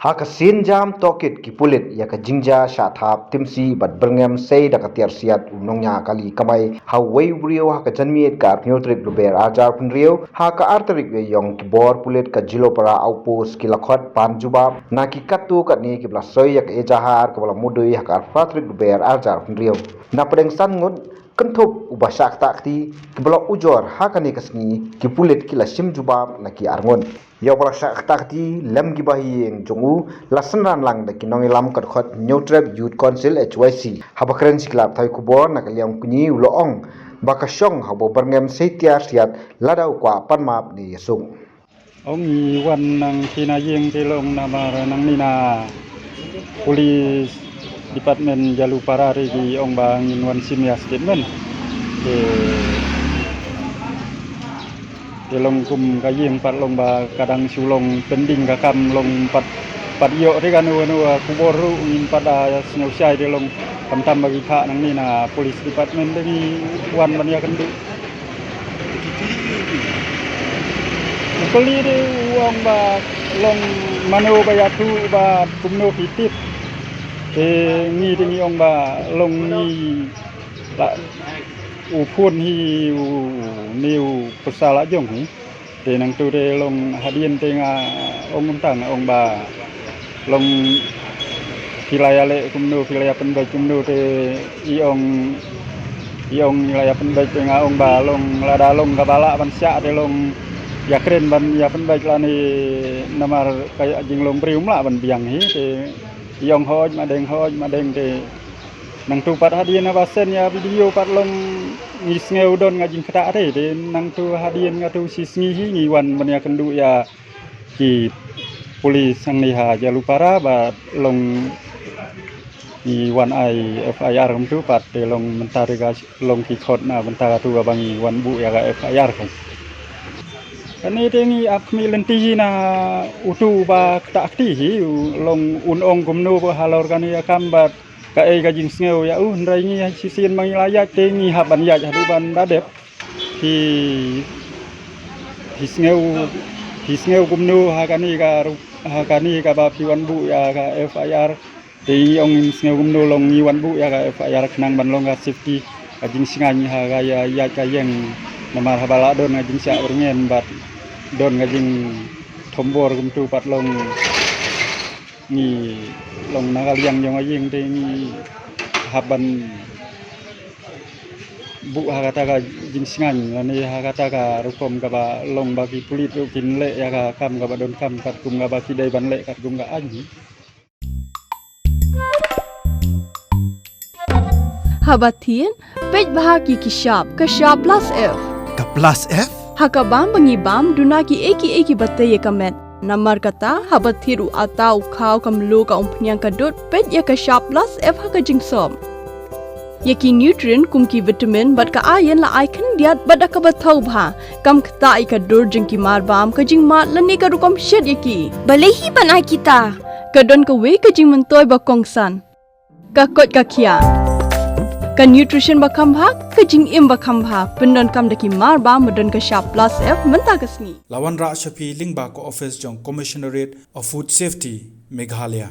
Haka sinjam tokit ki pulit ya ka jingja shathap timsi bat berngem sei da ka tiar siat unongnya kali kamai hawai brio haka janmiet ka neutrik luber ajar pun rio haka arterik we yong ki bor pulit ka jilo para outpost ki lakhot panjuba na ki katu kat ni ki blasoi ya ka ejahar ka bala mudui haka artrik luber ajar pun rio na pedeng san ngut kentup ubah syak takti ki bala ujor haka ni kasni ki pulit ki la sim jubab na ki arngon ya bala syak takti lem gi bahiyeng jongu lasanran lang da ki nongi lam kat khot neutral youth council HYC habakren siklap thai kubor na kaliam kunyi uloong bakashong habo berngem seitiar siat ladau kwa panmap ni yasung ông Iwan nang kinayeng telong nama nang nina police department Jalupara di ông bang Iwan Simya statement telong kum kayeng pat long ba kadang sulong pending kakam long pat yo re kan nu kuboru in pada snowsai telong tam bagi kha nang nina police department ni wan ban ya kendu kali de uang ba long mano bayatu ba kumno pitit ni de ong ba long ni la u phun hi niu pasala jong hi de nang tu de long hadien te nga ong tang ong ba long pilaya le kumno pilaya penbai kumno te iong pilaya penbai te nga ong ba long lada long kabala ban sya de long ya keren ban ya penbai la ni namar kaya jing long prium la ban biang hi te iong hoj ma deng te nang tu pat hadien abasen ya video pat long ngisngeu don ngajing kata te de nang tu hadien ngatu sisngi hi ngiwan ban ya kendu ya ki polis sang ni ha Jalupara ba long iwan ai FIR kum tu pat de long mentari ga long ki khot na mentara tu bang iwan bu ya ga FIR kan ani tengi akmi lenti na utu ba kata akti hi long unong kumno ba halor kan ya kambat ka e ga jing sneu ya rai ngi sisien mang laya tengi haban ya hadu ban dadep hi sneu kumno hakani ka ba piwan bu ya ga FIR te ong sneu kumno long iwan bu ya ga FIR kenang ban long ga safety ka jing singai ha ga ya ka yang namar habala don ga jing sia urngen bat don ngajing thombor kum tu pat long ni long nagaliang jong ajing te ni haban bu hakata ga jing singan ni hakata ga rukom ga ba long bagi pulit kin le ya ga kam ga ba don kam kat kum ga ba kidai ban le kat kum ga anji habatin pej bahagi kishap plus F ka plus F hakabam bangibam dunaki eki batay kamet namar kata habathiru atau khau kamlu ka umpnyang kadut pet ya ka sharp plus F haka jingsom yaki nutrient kumki vitamin bat ka ayan la icon diat bada ka bathau bha kam khta i ka dur jingki marbam ka jingma lani ka rukom shed yaki balehi bana kita kadon ka we ka jing mentoy ba kongsan ka kot ka khia ka nutrition bakam bha ka jing im bakam bha pendon kam daki mar ba modon ka sharp plus F menta kasni lawan ra shapi lingba ko office jong commissionerate of food safety Meghalaya